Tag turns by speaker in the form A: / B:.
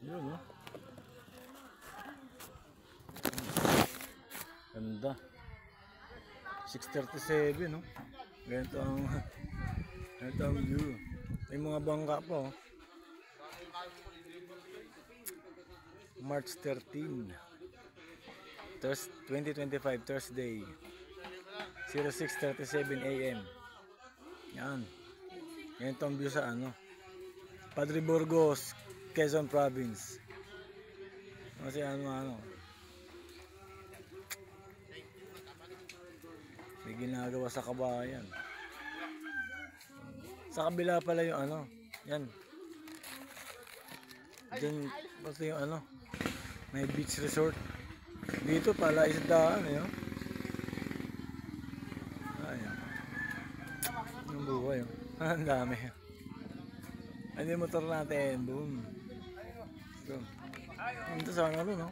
A: Yun, no? Ganda. 6:37, no? Ganito ang view. May mga bangka pa, oh. March 13, 2025, Thursday, 06:37 AM. Yan. Ganito ang view sa ano, Padre Burgos, Quezon Province. Kasi ano, may ginagawa sa kabayan. Sa kabila pala yung ano, yan. Diyan basta yung ano, may beach resort. Dito pala isdaan, eh, oh. Ayan. Yung buhay, oh. Ang dami. Ano yung motor natin? Boom. So, ito sana, no?